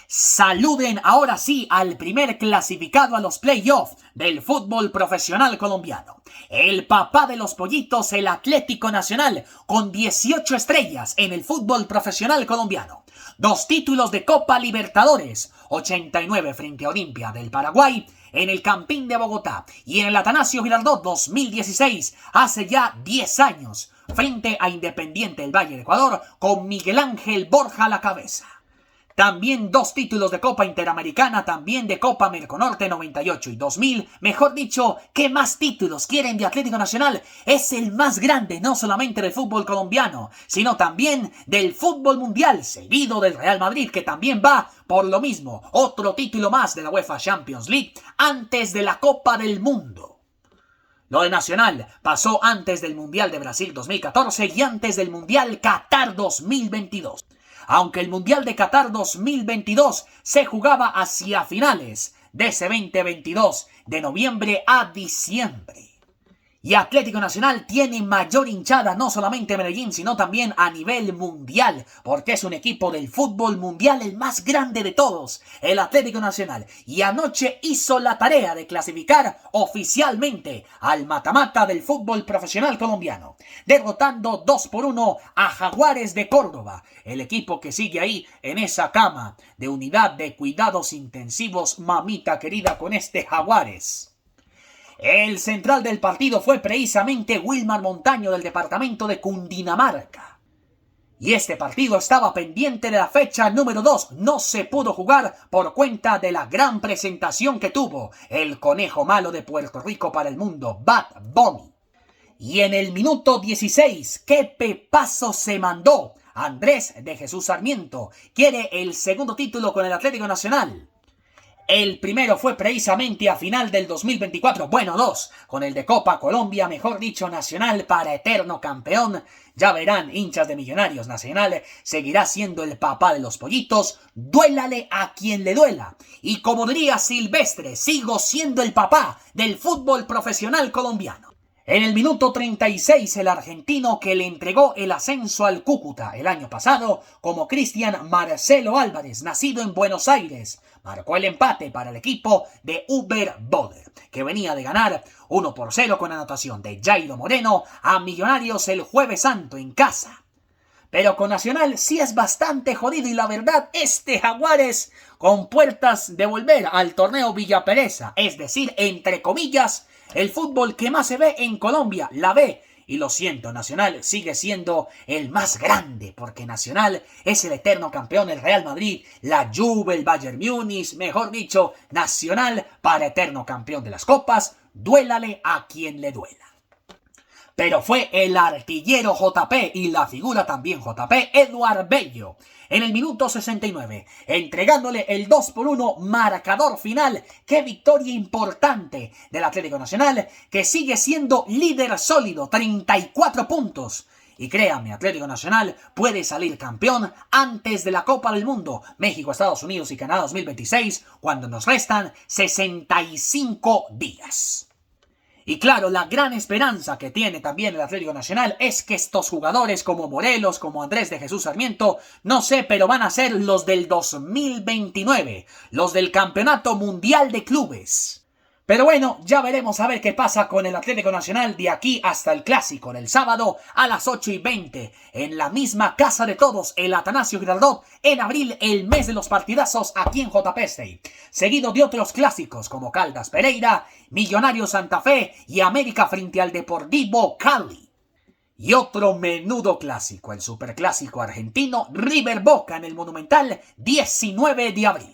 Saluden ahora sí al primer clasificado a los playoffs del fútbol profesional colombiano. El papá de los pollitos, el Atlético Nacional, con 18 estrellas en el fútbol profesional colombiano. 2 títulos de Copa Libertadores, 89 frente a Olimpia del Paraguay, en el Campín de Bogotá y en el Atanasio Girardot 2016, hace ya 10 años, frente a Independiente del Valle de Ecuador, con Miguel Ángel Borja a la cabeza. También 2 títulos de Copa Interamericana, también de Copa Merconorte 98 y 2000. Mejor dicho, ¿qué más títulos quieren de Atlético Nacional? Es el más grande no solamente del fútbol colombiano, sino también del fútbol mundial, seguido del Real Madrid, que también va por lo mismo. Otro título más de la UEFA Champions League antes de la Copa del Mundo. Lo de Nacional pasó antes del Mundial de Brasil 2014 y antes del Mundial Qatar 2022. Aunque el Mundial de Qatar 2022 se jugaba hacia finales de ese 2022, de noviembre a diciembre. Y Atlético Nacional tiene mayor hinchada no solamente en Medellín, sino también a nivel mundial, porque es un equipo del fútbol mundial el más grande de todos, el Atlético Nacional. Y anoche hizo la tarea de clasificar oficialmente al mata-mata del fútbol profesional colombiano, derrotando 2-1 a Jaguares de Córdoba, el equipo que sigue ahí en esa cama de unidad de cuidados intensivos, mamita querida, con este Jaguares. El central del partido fue precisamente Wilmar Montaño del departamento de Cundinamarca. Y este partido estaba pendiente de la fecha número 2. No se pudo jugar por cuenta de la gran presentación que tuvo el conejo malo de Puerto Rico para el mundo, Bad Bunny. Y en el minuto 16, qué pepazo se mandó Andrés de Jesús Sarmiento. Quiere el segundo título con el Atlético Nacional. El primero fue precisamente a final del 2024, bueno, 2, con el de Copa Colombia, mejor dicho, Nacional para eterno campeón. Ya verán, hinchas de Millonarios, Nacional seguirá siendo el papá de los pollitos, duélale a quien le duela. Y como diría Silvestre, sigo siendo el papá del fútbol profesional colombiano. En el minuto 36, el argentino que le entregó el ascenso al Cúcuta el año pasado, como Cristian Marcelo Álvarez, nacido en Buenos Aires, marcó el empate para el equipo de Uber Boder, que venía de ganar 1-0 con anotación de Jairo Moreno a Millonarios el Jueves Santo en casa. Pero con Nacional sí es bastante jodido y la verdad, este Jaguares con puertas de volver al torneo Villa Pereza, es decir, entre comillas, el fútbol que más se ve en Colombia, la B. Y lo siento, Nacional sigue siendo el más grande, porque Nacional es el eterno campeón, el Real Madrid, la Juve, el Bayern Múnich, mejor dicho, Nacional para eterno campeón de las copas, duélale a quien le duela. Pero fue el artillero JP y la figura también JP, Eduard Bello, en el minuto 69, entregándole el 2-1 marcador final. ¡Qué victoria importante del Atlético Nacional, que sigue siendo líder sólido, 34 puntos! Y créanme, Atlético Nacional puede salir campeón antes de la Copa del Mundo, México, Estados Unidos y Canadá 2026, cuando nos restan 65 días. Y claro, la gran esperanza que tiene también el Atlético Nacional es que estos jugadores como Morelos, como Andrés de Jesús Sarmiento, no sé, pero van a ser los del 2029, los del Campeonato Mundial de Clubes. Pero bueno, ya veremos a ver qué pasa con el Atlético Nacional de aquí hasta el Clásico del sábado a las 8:20 en la misma casa de todos, el Atanasio Girardot, en abril, el mes de los partidazos aquí en JP Stadium, seguido de otros clásicos como Caldas Pereira, Millonarios Santa Fe y América frente al Deportivo Cali. Y otro menudo clásico, el superclásico argentino River Boca en el Monumental, 19 de abril.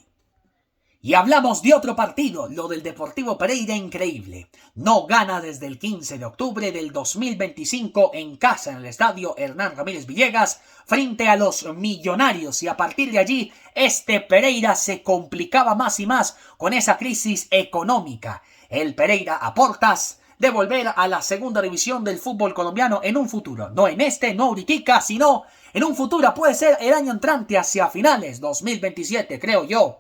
Y hablamos de otro partido, lo del Deportivo Pereira, increíble. No gana desde el 15 de octubre del 2025 en casa en el estadio Hernán Ramírez Villegas frente a los Millonarios. Y a partir de allí, este Pereira se complicaba más y más con esa crisis económica. El Pereira a portas de volver a la segunda división del fútbol colombiano en un futuro. No en este, no ahorita, sino en un futuro. Puede ser el año entrante hacia finales, 2027, creo yo.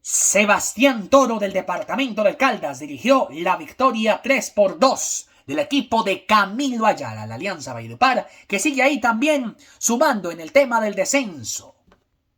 Sebastián Toro del departamento de Caldas dirigió la victoria 3-2 del equipo de Camilo Ayala, la Alianza Valledupar, que sigue ahí también sumando en el tema del descenso.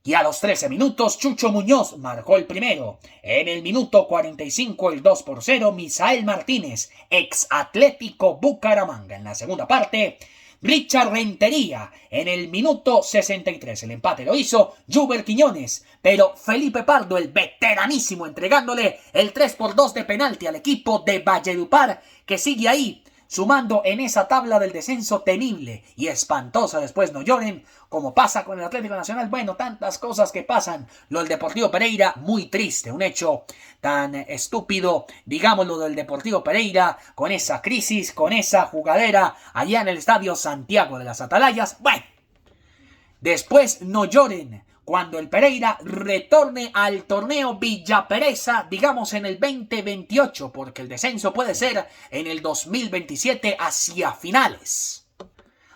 Y a los 13 minutos, Chucho Muñoz marcó el primero. En el minuto 45, el 2-0, Misael Martínez, ex Atlético Bucaramanga. En la segunda parte, Richard Rentería. En el minuto 63, el empate lo hizo Juber Quiñones. Pero Felipe Pardo, el veteranísimo, entregándole el 3-2 de penalti al equipo de Valledupar, que sigue ahí, sumando en esa tabla del descenso temible y espantosa. Después no lloren, como pasa con el Atlético Nacional. Bueno, tantas cosas que pasan. Lo del Deportivo Pereira, muy triste. Un hecho tan estúpido, digámoslo, del Deportivo Pereira, con esa crisis, con esa jugadera allá en el Estadio Santiago de las Atalayas. Bueno, después no lloren cuando el Pereira retorne al torneo Villa Pereza, digamos en el 2028, porque el descenso puede ser en el 2027 hacia finales.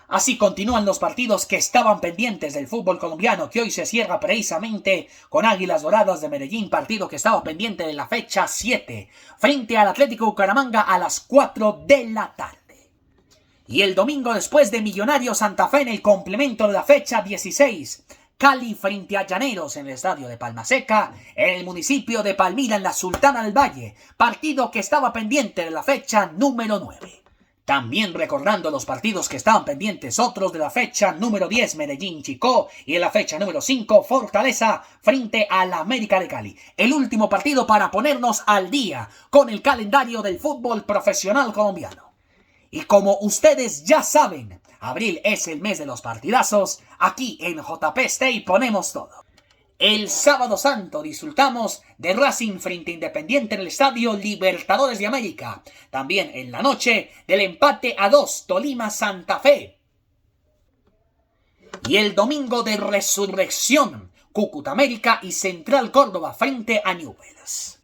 Así continúan los partidos que estaban pendientes del fútbol colombiano, que hoy se cierra precisamente con Águilas Doradas de Medellín, partido que estaba pendiente de la fecha 7, frente al Atlético Bucaramanga a las 4 de la tarde. Y el domingo, después de Millonarios Santa Fe en el complemento de la fecha 16, Cali frente a Llaneros en el estadio de Palma Seca, en el municipio de Palmira, en la Sultana del Valle, partido que estaba pendiente de la fecha número 9. También recordando los partidos que estaban pendientes, otros de la fecha número 10, Medellín-Chicó, y en la fecha número 5, Fortaleza frente a la América de Cali. El último partido para ponernos al día con el calendario del fútbol profesional colombiano. Y como ustedes ya saben, abril es el mes de los partidazos. Aquí en JP Stay ponemos todo. El sábado santo disfrutamos de Racing frente a Independiente en el Estadio Libertadores de América. También en la noche del empate a 2, Tolima-Santa Fe. Y el domingo de resurrección, Cúcuta América y Central Córdoba frente a Newell's.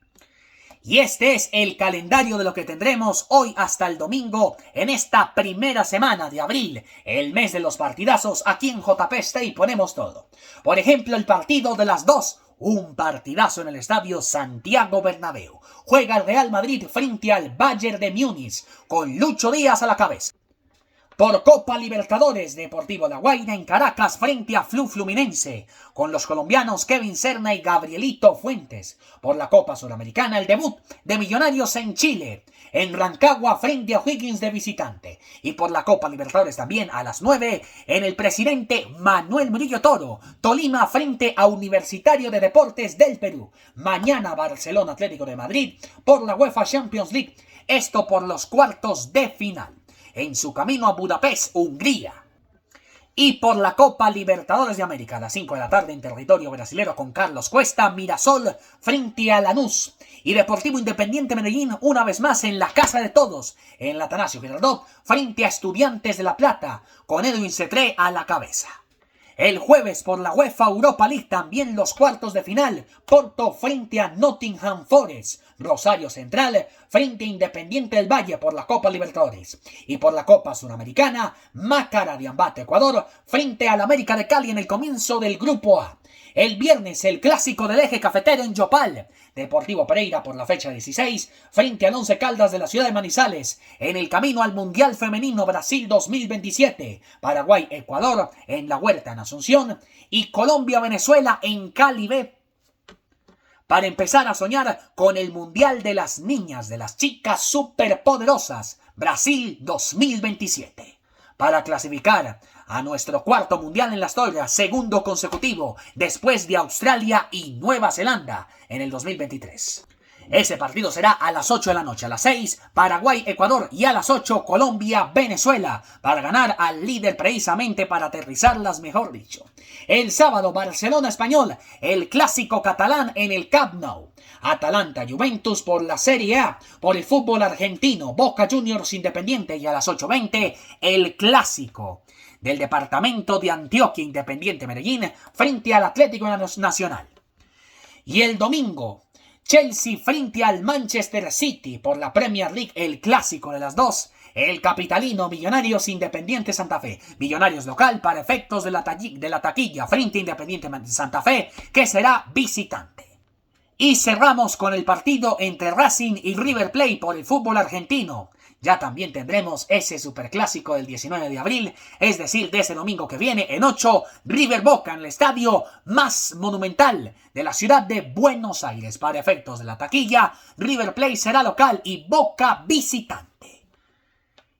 Y este es el calendario de lo que tendremos hoy hasta el domingo en esta primera semana de abril, el mes de los partidazos. Aquí en JP Stay ponemos todo. Por ejemplo, el partido de las 2, un partidazo en el estadio Santiago Bernabéu. Juega el Real Madrid frente al Bayern de Múnich con Lucho Díaz a la cabeza. Por Copa Libertadores, Deportivo La Guaira en Caracas frente a Fluminense, con los colombianos Kevin Serna y Gabrielito Fuentes. Por la Copa Sudamericana, el debut de Millonarios en Chile, en Rancagua frente a Higgins de visitante. Y por la Copa Libertadores también a las 9, en el Presidente Manuel Murillo Toro, Tolima frente a Universitario de Deportes del Perú. Mañana Barcelona Atlético de Madrid por la UEFA Champions League, esto por los cuartos de final. En su camino a Budapest, Hungría. Y por la Copa Libertadores de América, a las 5 de la tarde en territorio brasilero con Carlos Cuesta, Mirasol frente a Lanús. Y Deportivo Independiente Medellín una vez más en la casa de todos, en la Atanasio Girardot, frente a Estudiantes de La Plata, con Edwin Cetré a la cabeza. El jueves por la UEFA Europa League también los cuartos de final, Porto frente a Nottingham Forest, Rosario Central frente a Independiente del Valle por la Copa Libertadores. Y por la Copa Sudamericana, Macará de Ambato Ecuador frente al América de Cali en el comienzo del Grupo A. El viernes el clásico del eje cafetero en Yopal, Deportivo Pereira por la fecha 16 frente al Once Caldas de la ciudad de Manizales en el camino al Mundial Femenino Brasil 2027, Paraguay-Ecuador en la Huerta en Asunción y Colombia-Venezuela en Cali B, para empezar a soñar con el Mundial de las Niñas, de las chicas superpoderosas, Brasil 2027. Para clasificar a nuestro cuarto Mundial en la historia, segundo consecutivo, después de Australia y Nueva Zelanda en el 2023. Ese partido será a las 8 de la noche, a las 6 Paraguay-Ecuador y a las 8 Colombia-Venezuela, para ganar al líder precisamente, para aterrizarlas mejor dicho. El sábado Barcelona-Español, el clásico catalán en el Camp Nou. Atalanta-Juventus por la Serie A, por el fútbol argentino, Boca Juniors Independiente y a las 8:20 el clásico del departamento de Antioquia Independiente Medellín frente al Atlético Nacional. Y el domingo Chelsea frente al Manchester City por la Premier League, el clásico de las 2. El capitalino Millonarios Independiente Santa Fe. Millonarios local para efectos de la taquilla frente a Independiente Santa Fe, que será visitante. Y cerramos con el partido entre Racing y River Plate por el fútbol argentino. ya también tendremos ese superclásico del 19 de abril, es decir, de ese domingo que viene en 8, River Boca en el estadio más monumental de la ciudad de Buenos Aires. Para efectos de la taquilla, River Plate será local y Boca visitante.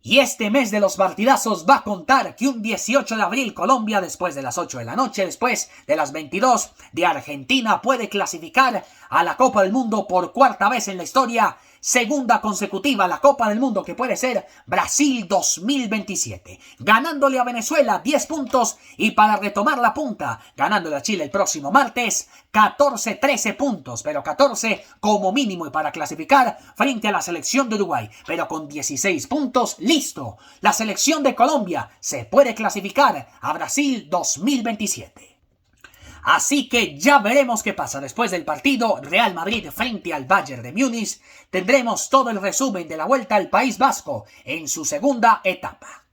Y este mes de los partidazos va a contar que un 18 de abril Colombia, después de las 8 de la noche, después de las 22 de Argentina, puede clasificar a la Copa del Mundo por cuarta vez en la historia, segunda consecutiva la Copa del Mundo que puede ser Brasil 2027, ganándole a Venezuela 10 puntos y para retomar la punta, ganándole a Chile el próximo martes 14-13 puntos, pero 14 como mínimo y para clasificar frente a la selección de Uruguay, pero con 16 puntos, listo, la selección de Colombia se puede clasificar a Brasil 2027. Así que ya veremos qué pasa después del partido Real Madrid frente al Bayern de Múnich. Tendremos todo el resumen de la vuelta al País Vasco en su segunda etapa.